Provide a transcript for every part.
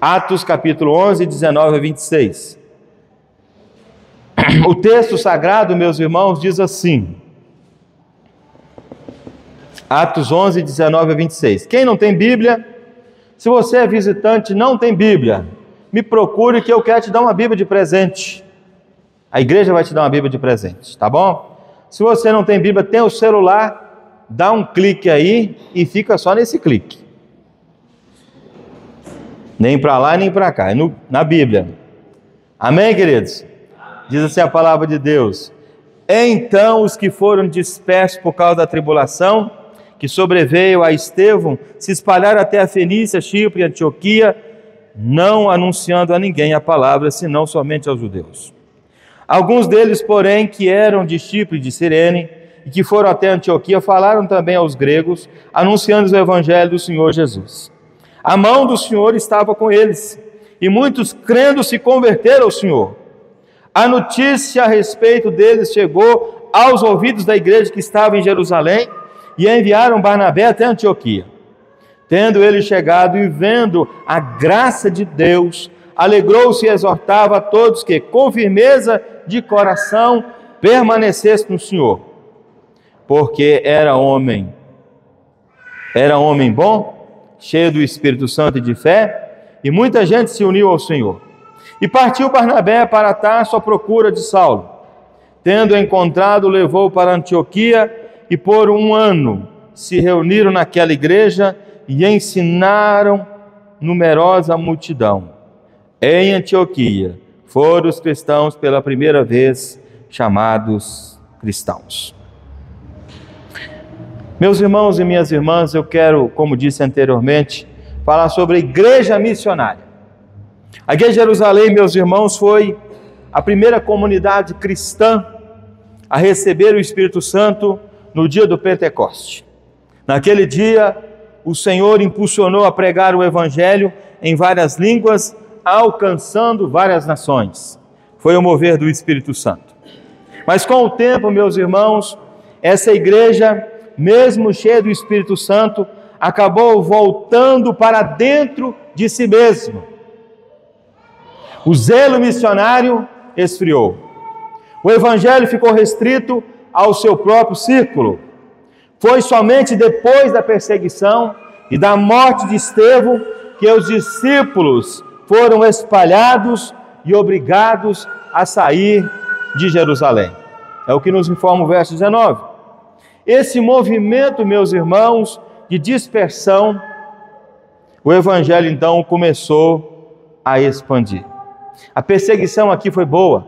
Atos capítulo 11, 19 a 26. O texto sagrado, meus irmãos, diz assim, Atos 11, 19 a 26. Quem não tem Bíblia, se você é visitante e não tem Bíblia, me procure que eu quero te dar uma Bíblia de presente. A igreja vai te dar uma Bíblia de presente, tá bom? Se você não tem Bíblia, tem o celular, dá um clique aí e fica só nesse clique. Nem para lá, nem para cá, é na Bíblia. Amém, queridos? Diz assim a palavra de Deus. Então os que foram dispersos por causa da tribulação, que sobreveio a Estevão, se espalharam até a Fenícia, Chipre e Antioquia, não anunciando a ninguém a palavra, senão somente aos judeus. Alguns deles, porém, que eram de Chipre e de Cirene, e que foram até Antioquia, falaram também aos gregos, anunciando o evangelho do Senhor Jesus. A mão do Senhor estava com eles, e muitos crendo se converteram ao Senhor. A notícia a respeito deles chegou aos ouvidos da igreja que estava em Jerusalém, e enviaram Barnabé até Antioquia. Tendo ele chegado e vendo a graça de Deus, alegrou-se e exortava a todos que, com firmeza de coração, permanecessem no Senhor. Porque era homem bom, cheio do Espírito Santo e de fé, e muita gente se uniu ao Senhor. E partiu Barnabé para Tarso à procura de Saulo. Tendo encontrado, levou para Antioquia, e por um ano se reuniram naquela igreja e ensinaram numerosa multidão. Em Antioquia foram os cristãos pela primeira vez chamados cristãos. Meus irmãos e minhas irmãs, eu quero, como disse anteriormente, falar sobre a igreja missionária. A igreja de Jerusalém, meus irmãos, foi a primeira comunidade cristã a receber o Espírito Santo no dia do Pentecoste. Naquele dia, o Senhor impulsionou a pregar o Evangelho em várias línguas, alcançando várias nações. Foi o mover do Espírito Santo. Mas com o tempo, meus irmãos, essa igreja, mesmo cheia do Espírito Santo, acabou voltando para dentro de si mesma. O zelo missionário esfriou. O Evangelho ficou restrito ao seu próprio círculo. Foi somente depois da perseguição e da morte de Estevão que os discípulos foram espalhados e obrigados a sair de Jerusalém. É o que nos informa o verso 19. Esse movimento, meus irmãos, de dispersão, o Evangelho então começou a expandir. A perseguição aqui foi boa.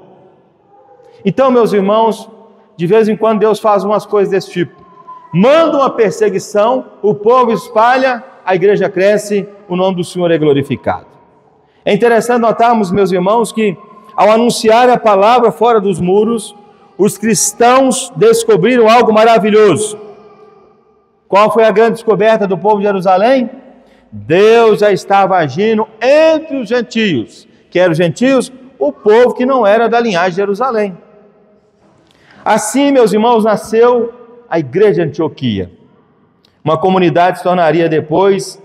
Então, meus irmãos, de vez em quando Deus faz umas coisas desse tipo. Manda uma perseguição, o povo espalha, a igreja cresce, o nome do Senhor é glorificado. É interessante notarmos, meus irmãos, que ao anunciar a palavra fora dos muros, os cristãos descobriram algo maravilhoso. Qual foi a grande descoberta do povo de Jerusalém? Deus já estava agindo entre os gentios. Que eram os gentios? O povo que não era da linhagem de Jerusalém. Assim, meus irmãos, nasceu a igreja de Antioquia. Uma comunidade se tornaria depois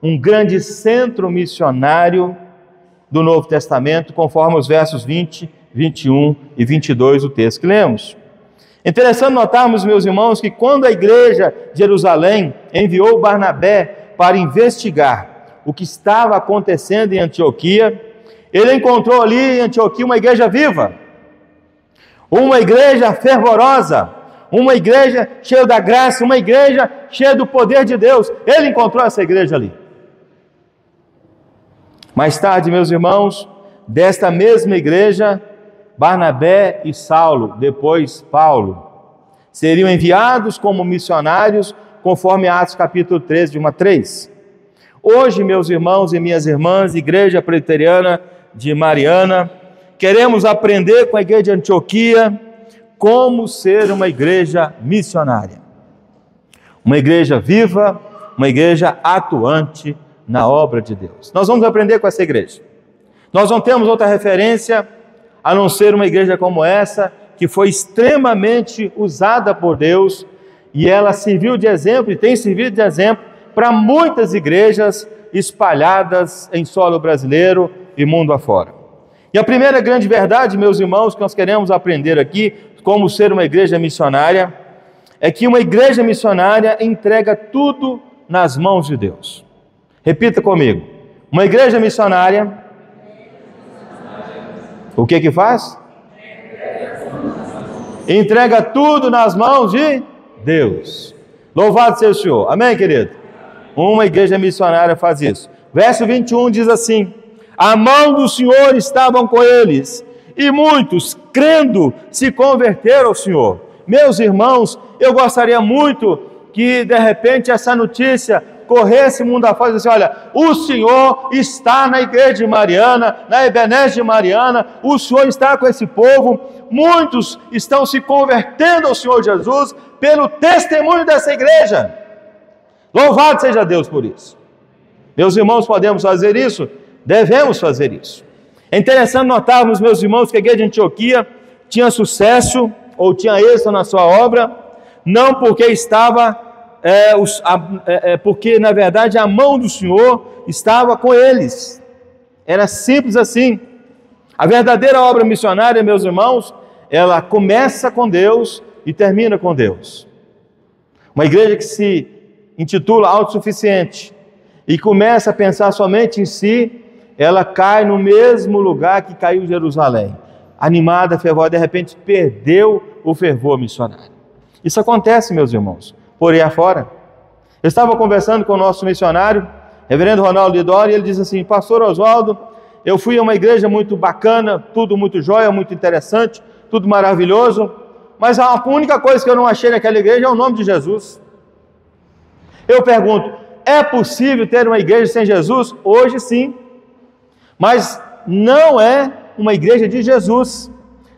um grande centro missionário do Novo Testamento, conforme os versos 20, 21 e 22 do texto que lemos. Interessante notarmos, meus irmãos, que quando a igreja de Jerusalém enviou Barnabé para investigar o que estava acontecendo em Antioquia, ele encontrou ali em Antioquia uma igreja viva, uma igreja fervorosa, uma igreja cheia da graça, uma igreja cheia do poder de Deus. Ele encontrou essa igreja ali. Mais tarde, meus irmãos, desta mesma igreja, Barnabé e Saulo, depois Paulo, seriam enviados como missionários, conforme Atos capítulo 13, de 1 a 3. Hoje, meus irmãos e minhas irmãs, Igreja Presbiteriana de Mariana, queremos aprender com a igreja de Antioquia como ser uma igreja missionária. Uma igreja viva, uma igreja atuante na obra de Deus. Nós vamos aprender com essa igreja. Nós não temos outra referência a não ser uma igreja como essa, que foi extremamente usada por Deus, e ela serviu de exemplo, e tem servido de exemplo para muitas igrejas espalhadas em solo brasileiro e mundo afora. E a primeira grande verdade, meus irmãos, que nós queremos aprender aqui, como ser uma igreja missionária, é que uma igreja missionária entrega tudo nas mãos de Deus. Repita comigo. Uma igreja missionária, o que faz? Entrega tudo nas mãos de Deus. Louvado seja o Senhor. Amém, querido? Uma igreja missionária faz isso. Verso 21 diz assim: a mão do Senhor estava com eles, e muitos, crendo, se converteram ao Senhor. Meus irmãos, eu gostaria muito que, de repente, essa notícia corresse mundo afora e disse: olha, o Senhor está na igreja de Mariana, na Ebenezer de Mariana, o Senhor está com esse povo, muitos estão se convertendo ao Senhor Jesus pelo testemunho dessa igreja. Louvado seja Deus por isso. Meus irmãos, podemos fazer isso? Devemos fazer isso. É interessante notarmos, meus irmãos, que a igreja de Antioquia tinha sucesso, ou tinha êxito na sua obra, não porque estava, porque na verdade a mão do Senhor estava com eles. Era simples assim. A verdadeira obra missionária, meus irmãos, ela começa com Deus e termina com Deus. Uma igreja que se intitula autossuficiente e começa a pensar somente em si, ela cai no mesmo lugar que caiu Jerusalém. Animada, fervorosa, de repente perdeu o fervor missionário. Isso acontece, meus irmãos, por aí afora. Eu estava conversando com o nosso missionário, reverendo Ronaldo Lidori, e ele disse assim: pastor Oswaldo, eu fui a uma igreja muito bacana, tudo muito jóia, muito interessante, tudo maravilhoso, mas a única coisa que eu não achei naquela igreja é o nome de Jesus. Eu pergunto, é possível ter uma igreja sem Jesus? Hoje sim, mas não é uma igreja de Jesus.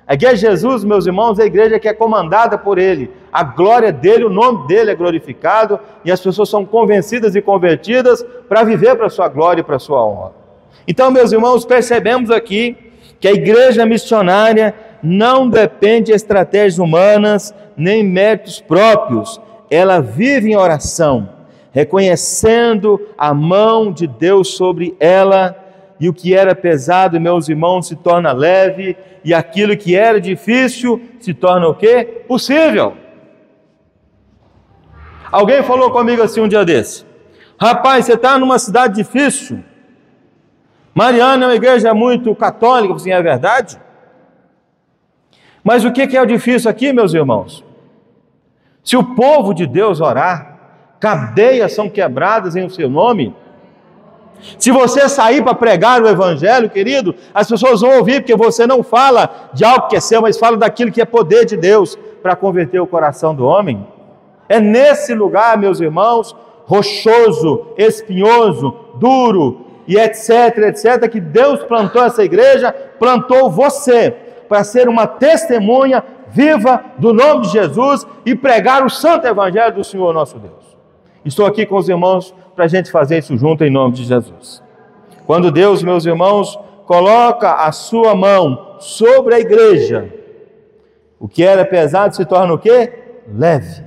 A igreja de Jesus, meus irmãos, é a igreja que é comandada por Ele. A glória dEle, o nome dEle é glorificado e as pessoas são convencidas e convertidas para viver para a sua glória e para a sua honra. Então, meus irmãos, percebemos aqui que a igreja missionária não depende de estratégias humanas nem méritos próprios. Ela vive em oração, reconhecendo a mão de Deus sobre ela, e o que era pesado, meus irmãos, se torna leve, e aquilo que era difícil se torna o quê? Possível. Alguém falou comigo assim um dia desse: rapaz, você está numa cidade difícil, Mariana é uma igreja muito católica. Assim, é verdade? Mas o que é o difícil aqui, meus irmãos? Se o povo de Deus orar, cadeias são quebradas em o seu nome. Se você sair para pregar o evangelho, querido, as pessoas vão ouvir, porque você não fala de algo que é seu, mas fala daquilo que é poder de Deus para converter o coração do homem. É nesse lugar, meus irmãos, rochoso, espinhoso, duro e etc, etc, que Deus plantou essa igreja, plantou você para ser uma testemunha viva do nome de Jesus e pregar o santo evangelho do Senhor nosso Deus. Estou aqui com os irmãos para a gente fazer isso junto em nome de Jesus. Quando Deus, meus irmãos, coloca a sua mão sobre a igreja, o que era pesado se torna o quê? Leve.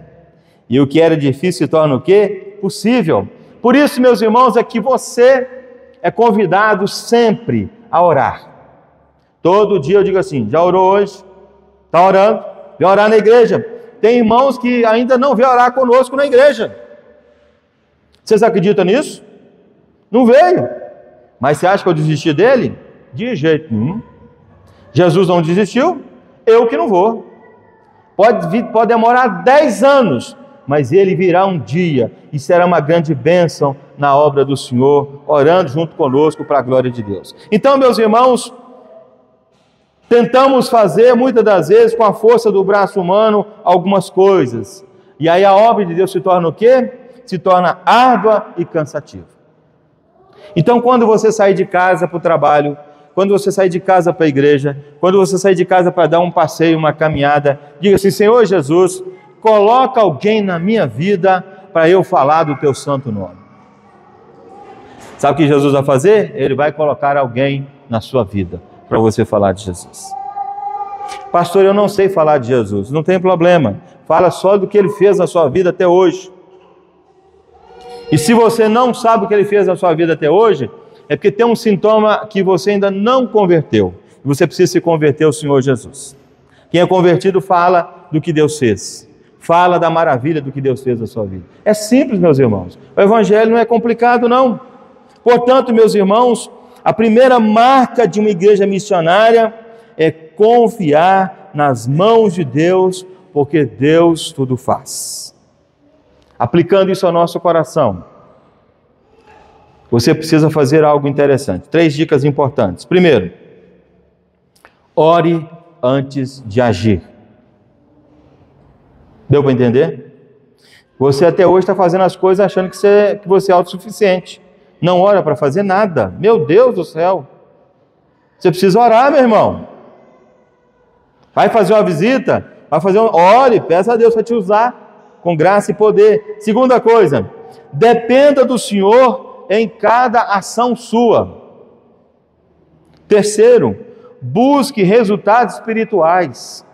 E o que era difícil se torna o quê? Possível. Por isso, meus irmãos, é que você é convidado sempre a orar. Todo dia eu digo assim: já orou hoje? Está orando? Vem orar na igreja. Tem irmãos que ainda não vêm orar conosco na igreja. Vocês acreditam nisso? Não veio. Mas você acha que eu desisti dele? De jeito nenhum. Jesus não desistiu, eu que não vou. Pode demorar 10 anos, mas ele virá um dia e será uma grande bênção na obra do Senhor, orando junto conosco para a glória de Deus. Então, meus irmãos, tentamos fazer muitas das vezes com a força do braço humano algumas coisas. E aí a obra de Deus se torna o quê? Se torna árdua e cansativa. Então, quando você sair de casa para o trabalho, quando você sair de casa para a igreja, quando você sair de casa para dar um passeio, uma caminhada, diga assim: Senhor Jesus, coloca alguém na minha vida para eu falar do teu santo nome. Sabe o que Jesus vai fazer? Ele vai colocar alguém na sua vida para você falar de Jesus. Pastor, eu não sei falar de Jesus. Não tem problema. Fala só do que ele fez na sua vida até hoje. E se você não sabe o que Ele fez na sua vida até hoje, é porque tem um sintoma que você ainda não converteu. Você precisa se converter ao Senhor Jesus. Quem é convertido fala do que Deus fez. Fala da maravilha do que Deus fez na sua vida. É simples, meus irmãos. O Evangelho não é complicado, não. Portanto, meus irmãos, a primeira marca de uma igreja missionária é confiar nas mãos de Deus, porque Deus tudo faz. Aplicando isso ao nosso coração, você precisa fazer algo interessante. 3 dicas importantes. Primeiro, ore antes de agir. Deu para entender? Você até hoje está fazendo as coisas achando que você é autossuficiente. Não ora para fazer nada. Meu Deus do céu! Você precisa orar, meu irmão. Vai fazer uma visita? Ore, peça a Deus para te usar com graça e poder. Segunda coisa, dependa do Senhor em cada ação sua. Terceiro, busque resultados espirituais.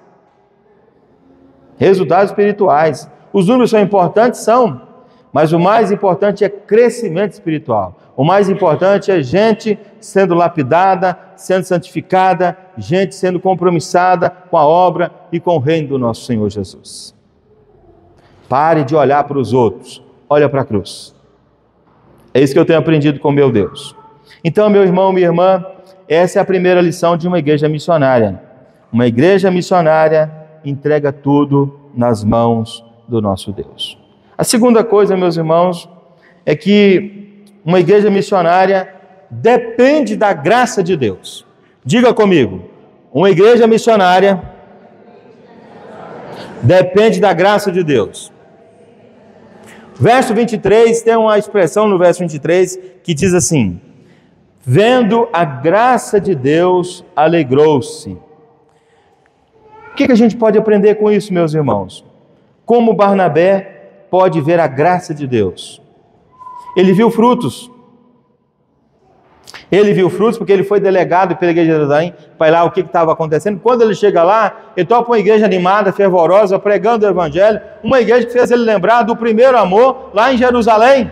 Resultados espirituais. Os números são importantes? São. Mas o mais importante é crescimento espiritual. O mais importante é gente sendo lapidada, sendo santificada, gente sendo compromissada com a obra e com o reino do nosso Senhor Jesus. Pare de olhar para os outros. Olha para a cruz. É isso que eu tenho aprendido com meu Deus. Então, meu irmão, minha irmã, essa é a primeira lição de uma igreja missionária. Uma igreja missionária entrega tudo nas mãos do nosso Deus. A segunda coisa, meus irmãos, é que uma igreja missionária depende da graça de Deus. Diga comigo, uma igreja missionária depende da graça de Deus. Verso 23, tem uma expressão no verso 23 que diz assim: vendo a graça de Deus, alegrou-se. O que a gente pode aprender com isso, meus irmãos? Como Barnabé pode ver a graça de Deus? Ele viu frutos. Ele viu frutos porque ele foi delegado pela igreja de Jerusalém para ir lá o que estava acontecendo. Quando ele chega lá, ele topa uma igreja animada, fervorosa, pregando o Evangelho, uma igreja que fez ele lembrar do primeiro amor lá em Jerusalém.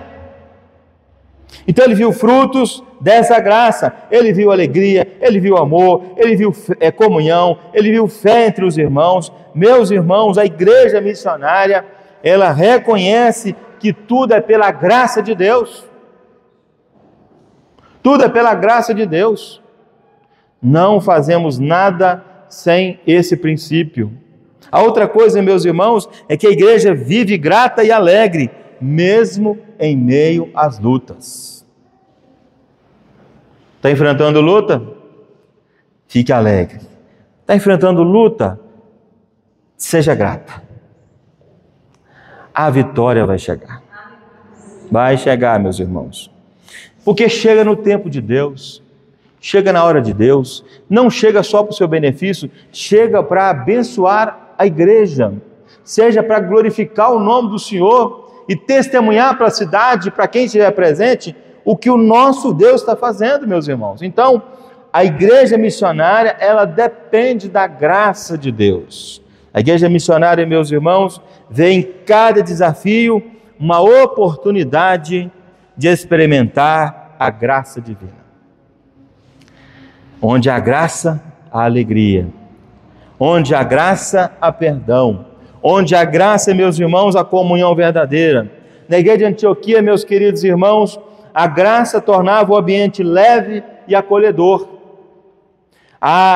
Então ele viu frutos dessa graça, ele viu alegria, ele viu amor, ele viu comunhão, ele viu fé entre os irmãos. Meus irmãos, a igreja missionária, ela reconhece que tudo é pela graça de Deus. Tudo é pela graça de Deus. Não fazemos nada sem esse princípio. A outra coisa, meus irmãos, é que a igreja vive grata e alegre, mesmo em meio às lutas. Está enfrentando luta? Fique alegre. Está enfrentando luta? Seja grata. A vitória vai chegar. Vai chegar, meus irmãos. Porque chega no tempo de Deus, chega na hora de Deus, não chega só para o seu benefício, chega para abençoar a igreja, seja para glorificar o nome do Senhor e testemunhar para a cidade, para quem estiver presente, o que o nosso Deus está fazendo, meus irmãos. Então, a igreja missionária, ela depende da graça de Deus. A igreja missionária, meus irmãos, vê em cada desafio uma oportunidade de experimentar a graça divina. Onde há graça, há alegria. Onde há graça, há perdão. Onde há graça, meus irmãos, há comunhão verdadeira. Na igreja de Antioquia, meus queridos irmãos, a graça tornava o ambiente leve e acolhedor.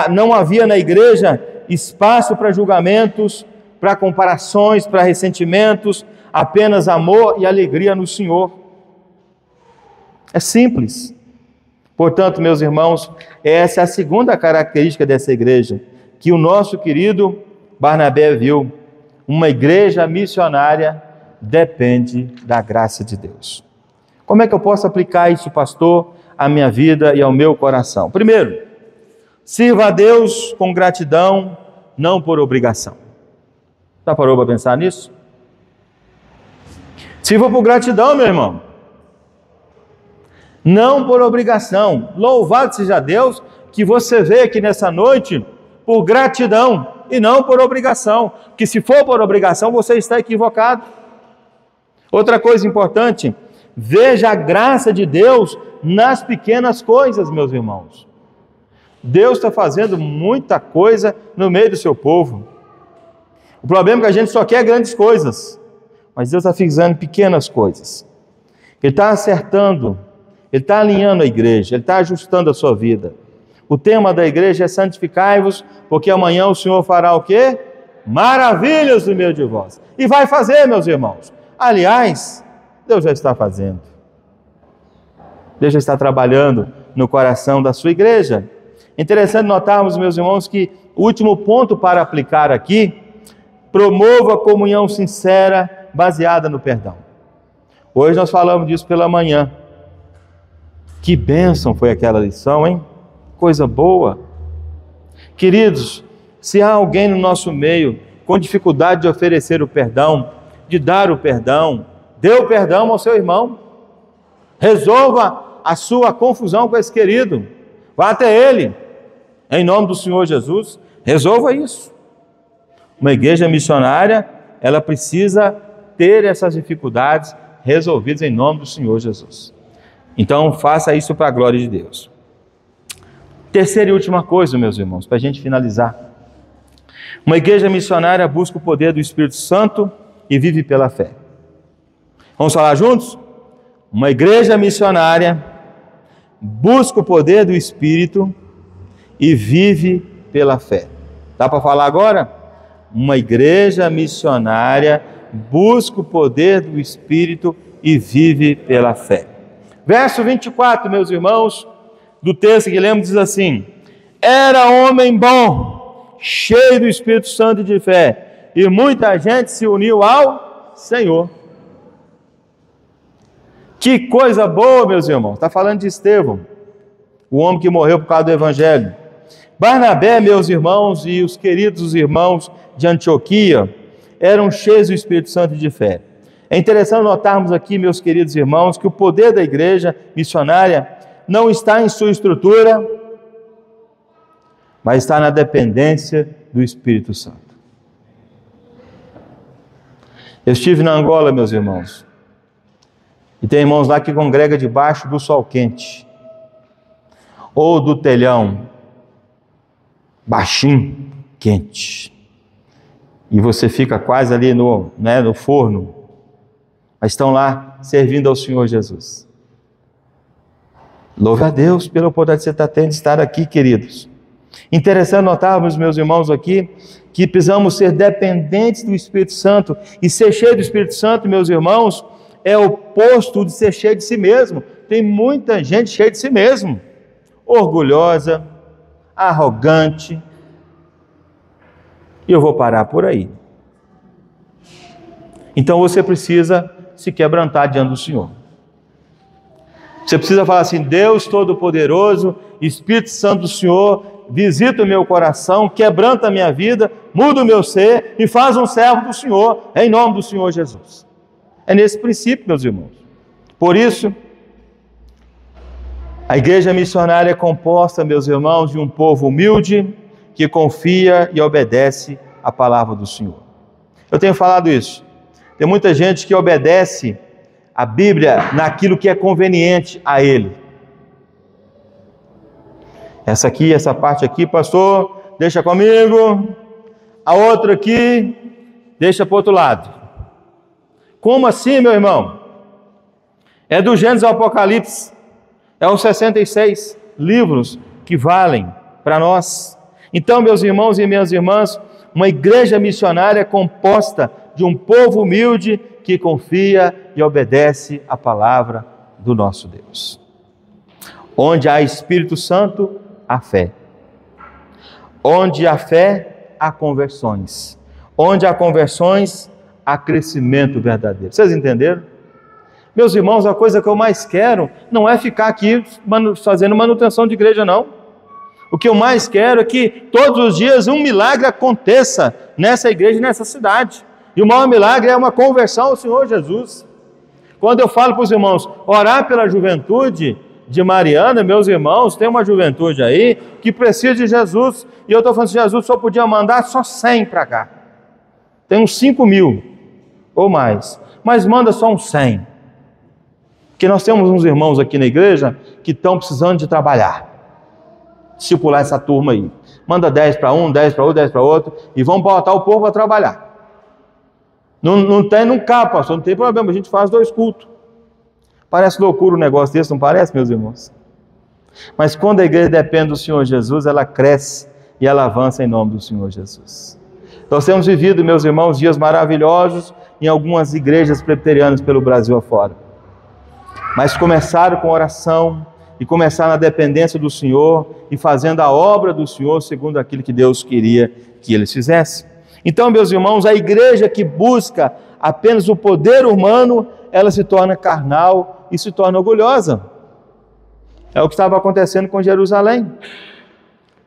Não havia na igreja espaço para julgamentos, para comparações, para ressentimentos, apenas amor e alegria no Senhor. É simples. Portanto, meus irmãos, essa é a segunda característica dessa igreja, que o nosso querido Barnabé viu. Uma igreja missionária depende da graça de Deus. Como é que eu posso aplicar isso, pastor, à minha vida e ao meu coração? Primeiro, sirva a Deus com gratidão, não por obrigação. Já parou para pensar nisso? Sirva por gratidão, meu irmão. Não por obrigação. Louvado seja Deus que você veio aqui nessa noite por gratidão e não por obrigação. Porque se for por obrigação, você está equivocado. Outra coisa importante, Veja a graça de Deus nas pequenas coisas, meus irmãos. Deus está fazendo muita coisa no meio do seu povo. O problema é que a gente só quer grandes coisas, mas Deus está fazendo pequenas coisas. Ele está acertando, Ele está alinhando a igreja, Ele está ajustando a sua vida. O tema da igreja é santificai-vos, porque amanhã o Senhor fará o quê? Maravilhas no meio de vós. E vai fazer, meus irmãos. Aliás, Deus já está fazendo. Deus já está trabalhando no coração da sua igreja. Interessante notarmos, meus irmãos, que o último ponto para aplicar aqui, promova a comunhão sincera baseada no perdão. Hoje nós falamos disso pela manhã. Que bênção foi aquela lição, hein? Coisa boa. Queridos, se há alguém no nosso meio com dificuldade de oferecer o perdão, de dar o perdão, dê o perdão ao seu irmão. Resolva a sua confusão com esse querido. Vá até ele, em nome do Senhor Jesus. Resolva isso. Uma igreja missionária, ela precisa ter essas dificuldades resolvidas em nome do Senhor Jesus. Então, faça isso para a glória de Deus. Terceira e última coisa, meus irmãos, para a gente finalizar. Uma igreja missionária busca o poder do Espírito Santo e vive pela fé. Vamos falar juntos? Uma igreja missionária busca o poder do Espírito e vive pela fé. Dá para falar agora? Uma igreja missionária busca o poder do Espírito e vive pela fé. Verso 24, meus irmãos, do texto que lemos, diz assim: era homem bom, cheio do Espírito Santo e de fé, e muita gente se uniu ao Senhor. Que coisa boa, meus irmãos. Está falando de Estevão, o homem que morreu por causa do Evangelho. Barnabé, meus irmãos, e os queridos irmãos de Antioquia eram cheios do Espírito Santo e de fé. É interessante notarmos aqui, meus queridos irmãos, que o poder da igreja missionária não está em sua estrutura, mas está na dependência do Espírito Santo. Eu estive na Angola, meus irmãos, e tem irmãos lá que congregam debaixo do sol quente, ou do telhão, baixinho, quente, e você fica quase ali no forno, mas estão lá servindo ao Senhor Jesus. Louve a Deus pela oportunidade que você está tendo de estar aqui, queridos. Interessante notarmos, meus irmãos, aqui, que precisamos ser dependentes do Espírito Santo, e ser cheio do Espírito Santo, meus irmãos, é o oposto de ser cheio de si mesmo. Tem muita gente cheia de si mesmo, orgulhosa, arrogante, e eu vou parar por aí. Então você precisa se quebrantar diante do Senhor. Você precisa falar assim: Deus Todo-Poderoso, Espírito Santo do Senhor, visita o meu coração, quebranta a minha vida, muda o meu ser e faz um servo do Senhor, em nome do Senhor Jesus. É nesse princípio, meus irmãos. Por isso, a igreja missionária é composta, meus irmãos, de um povo humilde, que confia e obedece a palavra do Senhor. Eu tenho falado isso. Tem muita gente que obedece a Bíblia naquilo que é conveniente a ele. Essa parte aqui, pastor, deixa comigo. A outra aqui, deixa para o outro lado. Como assim, meu irmão? É do Gênesis ao Apocalipse. É os 66 livros que valem para nós. Então, meus irmãos e minhas irmãs, uma igreja missionária é composta de um povo humilde que confia e obedece a palavra do nosso Deus. Onde há Espírito Santo, há fé. Onde há fé, há conversões. Onde há conversões, há crescimento verdadeiro. Vocês entenderam? Meus irmãos, a coisa que eu mais quero não é ficar aqui fazendo manutenção de igreja, não. O que eu mais quero é que todos os dias um milagre aconteça nessa igreja e nessa cidade. E o maior milagre é uma conversão ao Senhor Jesus. Quando eu falo para os irmãos, orar pela juventude de Mariana, meus irmãos, tem uma juventude aí que precisa de Jesus. E eu estou falando que Jesus só podia mandar só 100 para cá. Tem uns 5.000 ou mais. Mas manda só uns 100. Porque nós temos uns irmãos aqui na igreja que estão precisando de trabalhar. Discipular essa turma aí. Manda 10 para um, 10 para outro, 10 para outro, e vamos botar o povo a trabalhar. Não tem, não cabe, pastor, não tem problema, a gente faz 2 cultos. Parece loucura um negócio desse, não parece, meus irmãos? Mas quando a igreja depende do Senhor Jesus, ela cresce e ela avança em nome do Senhor Jesus. Nós temos vivido, meus irmãos, dias maravilhosos em algumas igrejas presbiterianas pelo Brasil afora. Mas começaram com oração e começaram na dependência do Senhor e fazendo a obra do Senhor segundo aquilo que Deus queria que eles fizessem. Então, meus irmãos, a igreja que busca apenas o poder humano, ela se torna carnal e se torna orgulhosa. É o que estava acontecendo com Jerusalém.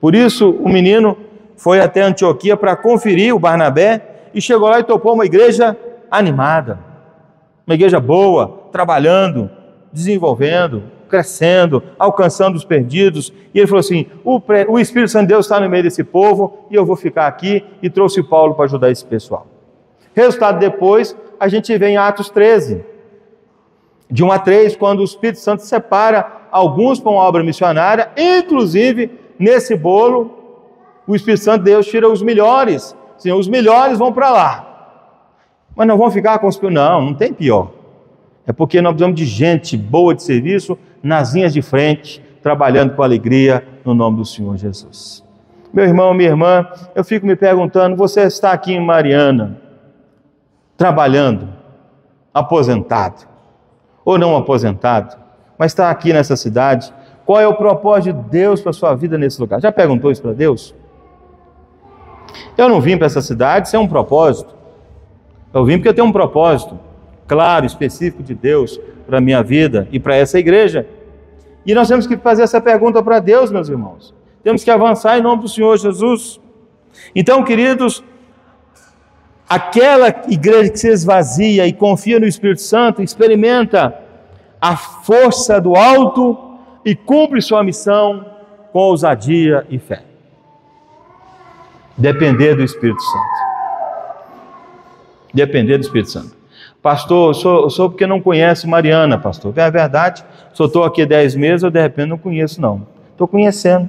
Por isso, o menino foi até Antioquia para conferir o Barnabé e chegou lá e topou uma igreja animada, uma igreja boa, trabalhando, desenvolvendo, crescendo, alcançando os perdidos. E ele falou assim: o Espírito Santo de Deus está no meio desse povo e eu vou ficar aqui, e trouxe Paulo para ajudar esse pessoal. Resultado depois, a gente vê em Atos 13, de 1 a 3, quando o Espírito Santo separa alguns para uma obra missionária, inclusive nesse bolo, o Espírito Santo de Deus tira os melhores. Sim, os melhores vão para lá. Mas não vão ficar com os piores. Não tem pior. É porque nós precisamos de gente boa de serviço nas linhas de frente, trabalhando com alegria no nome do Senhor Jesus. Meu irmão, minha irmã, eu fico me perguntando, você está aqui em Mariana, trabalhando, aposentado, ou não aposentado, mas está aqui nessa cidade, qual é o propósito de Deus para a sua vida nesse lugar? Já perguntou isso para Deus? Eu não vim para essa cidade sem um propósito. Eu vim porque eu tenho um propósito claro, específico de Deus para a minha vida e para essa igreja. E nós temos que fazer essa pergunta para Deus, meus irmãos. Temos que avançar em nome do Senhor Jesus. Então, queridos, aquela igreja que se esvazia e confia no Espírito Santo, experimenta a força do alto e cumpre sua missão com ousadia e fé. Depender do Espírito Santo. Depender do Espírito Santo. Pastor, eu sou porque não conhece Mariana, pastor. É verdade, se eu estou aqui 10 meses, eu de repente não conheço não. Estou conhecendo.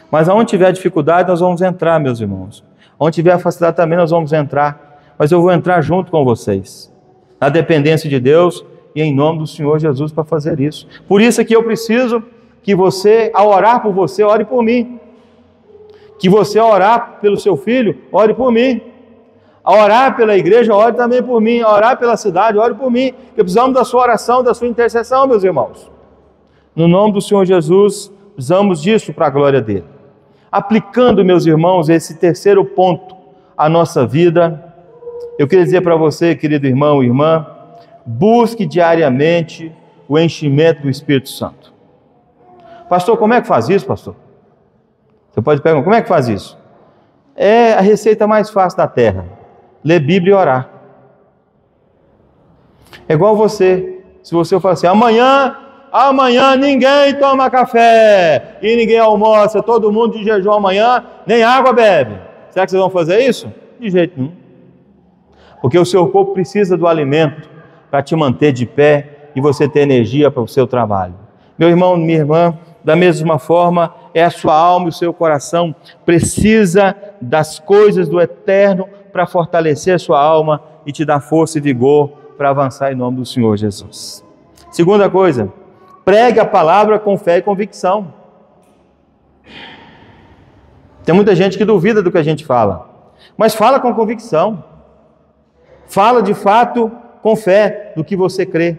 Mas aonde tiver dificuldade, nós vamos entrar, meus irmãos. Onde tiver facilidade também, nós vamos entrar. Mas eu vou entrar junto com vocês. Na dependência de Deus e em nome do Senhor Jesus para fazer isso. Por isso é que eu preciso que você, ao orar por você, ore por mim. Que você, ao orar pelo seu filho, ore por mim. A orar pela igreja, ore também por mim. A orar pela cidade, ore por mim. Porque precisamos da sua oração, da sua intercessão, meus irmãos. No nome do Senhor Jesus, precisamos disso para a glória dele. Aplicando, meus irmãos, esse terceiro ponto à nossa vida, eu queria dizer para você, querido irmão e irmã, busque diariamente o enchimento do Espírito Santo. Pastor, como é que faz isso, pastor? Você pode perguntar, como é que faz isso? É a receita mais fácil da terra. Ler Bíblia e orar. É igual você. Se você falar assim, amanhã ninguém toma café e ninguém almoça, todo mundo de jejum amanhã, nem água bebe. Será que vocês vão fazer isso? De jeito nenhum. Porque o seu corpo precisa do alimento para te manter de pé e você ter energia para o seu trabalho. Meu irmão, minha irmã, da mesma forma, é a sua alma e o seu coração precisa das coisas do eterno para fortalecer a sua alma e te dar força e vigor para avançar em nome do Senhor Jesus. Segunda coisa, pregue a palavra com fé e convicção. Tem muita gente que duvida do que a gente fala, mas fala com convicção. Fala de fato com fé do que você crê.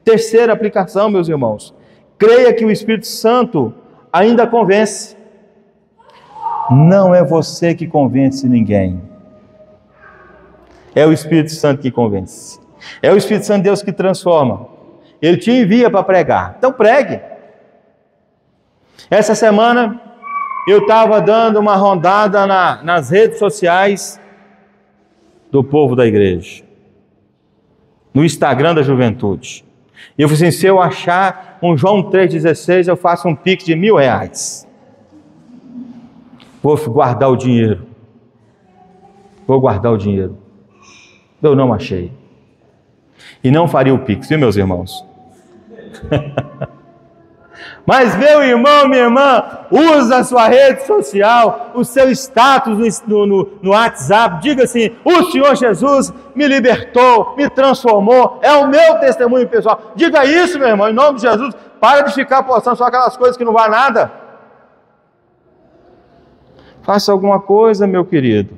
Terceira aplicação, meus irmãos, creia que o Espírito Santo ainda convence. Não é você que convence ninguém. É o Espírito Santo que convence. É o Espírito Santo de Deus que transforma. Ele te envia para pregar. Então pregue. Essa semana eu estava dando uma rondada nas redes sociais do povo da igreja. No Instagram da juventude. E eu falei assim, se eu achar um João 3,16, eu faço um pix de R$1.000. Vou guardar o dinheiro. Vou guardar o dinheiro. Eu não achei. E não faria o pix, viu, meus irmãos? Mas meu irmão, minha irmã, usa a sua rede social, o seu status no WhatsApp, diga assim: o Senhor Jesus me libertou, me transformou, é o meu testemunho pessoal. Diga isso, meu irmão, em nome de Jesus. Para de ficar postando só aquelas coisas que não valem nada. Faça alguma coisa, meu querido.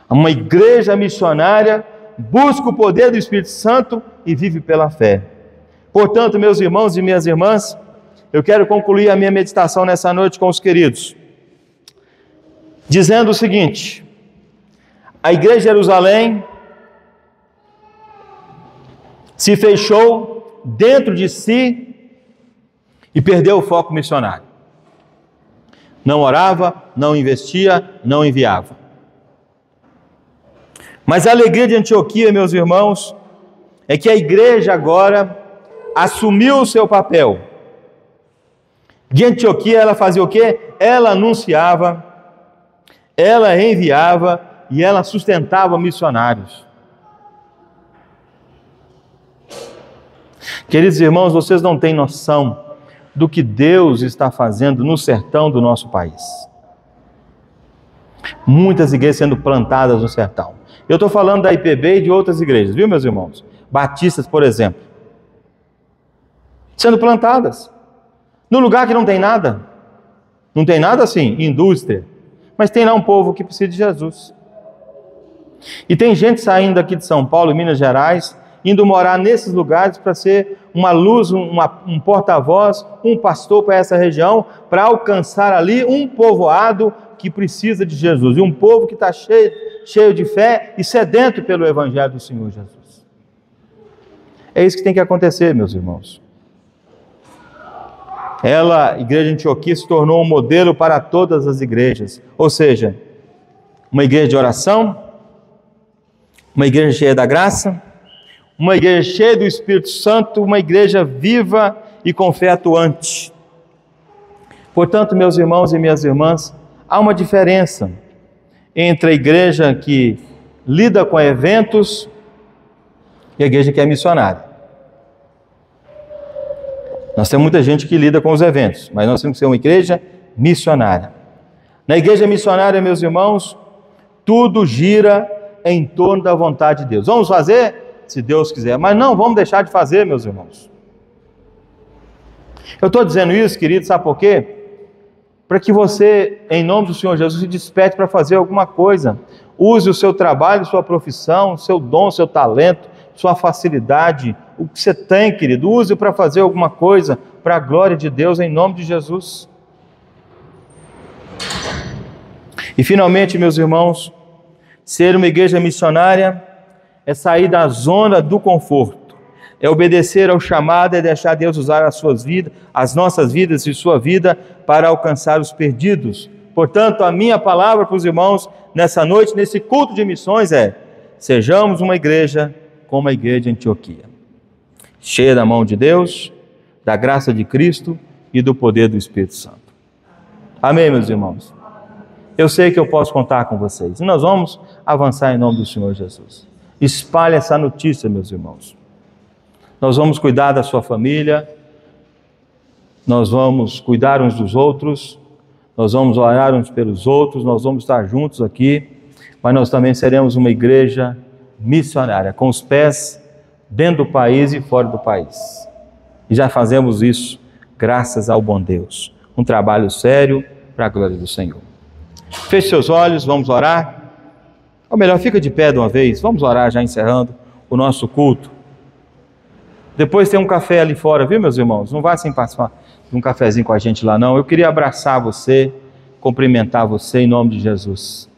Uma igreja missionária busca o poder do Espírito Santo e vive pela fé. Portanto, meus irmãos e minhas irmãs, eu quero concluir a minha meditação nessa noite com os queridos, dizendo o seguinte: a igreja de Jerusalém se fechou dentro de si e perdeu o foco missionário. Não orava, não investia, não enviava. Mas a alegria de Antioquia, meus irmãos, é que a igreja agora assumiu o seu papel. De Antioquia ela fazia o quê? Ela anunciava, ela enviava e ela sustentava missionários. Queridos irmãos, vocês não têm noção do que Deus está fazendo no sertão do nosso país. Muitas igrejas sendo plantadas no sertão. Eu estou falando da IPB e de outras igrejas, viu, meus irmãos? Batistas, por exemplo. Sendo plantadas. No lugar que não tem nada. Não tem nada assim, indústria. Mas tem lá um povo que precisa de Jesus. E tem gente saindo aqui de São Paulo e Minas Gerais, indo morar nesses lugares para ser uma luz, um porta-voz, um pastor para essa região, para alcançar ali um povoado que precisa de Jesus. E um povo que está cheio de fé e sedento pelo Evangelho do Senhor Jesus. É isso que tem que acontecer, meus irmãos. A igreja de Antioquia se tornou um modelo para todas as igrejas. Ou seja, uma igreja de oração, uma igreja cheia da graça, uma igreja cheia do Espírito Santo, uma igreja viva e com fé atuante. Portanto, meus irmãos e minhas irmãs, há uma diferença entre a igreja que lida com eventos e a igreja que é missionária. Nós temos muita gente que lida com os eventos, mas nós temos que ser uma igreja missionária. Na igreja missionária, meus irmãos, tudo gira em torno da vontade de Deus. Vamos fazer? Se Deus quiser. Mas não vamos deixar de fazer, meus irmãos. Eu estou dizendo isso, querido, sabe por quê? Para que você, em nome do Senhor Jesus, se desperte para fazer alguma coisa. Use o seu trabalho, sua profissão, seu dom, seu talento, sua facilidade, o que você tem, querido, use para fazer alguma coisa para a glória de Deus, em nome de Jesus. E finalmente, meus irmãos, ser uma igreja missionária é sair da zona do conforto, é obedecer ao chamado, é deixar Deus usar as suas vidas, as nossas vidas e sua vida para alcançar os perdidos. Portanto, a minha palavra para os irmãos nessa noite, nesse culto de missões é: sejamos uma igreja como a igreja de Antioquia, cheia da mão de Deus, da graça de Cristo e do poder do Espírito Santo. Amém, meus irmãos? Eu sei que eu posso contar com vocês. E nós vamos avançar em nome do Senhor Jesus. Espalhe essa notícia, meus irmãos. Nós vamos cuidar da sua família, nós vamos cuidar uns dos outros, nós vamos orar uns pelos outros, nós vamos estar juntos aqui, mas nós também seremos uma igreja missionária, com os pés dentro do país e fora do país. E já fazemos isso graças ao bom Deus. Um trabalho sério para a glória do Senhor. Feche seus olhos, vamos orar. Ou melhor, fica de pé de uma vez, vamos orar já encerrando o nosso culto. Depois tem um café ali fora, viu, meus irmãos? Não vá sem passar um cafezinho com a gente lá não. Eu queria abraçar você, cumprimentar você em nome de Jesus.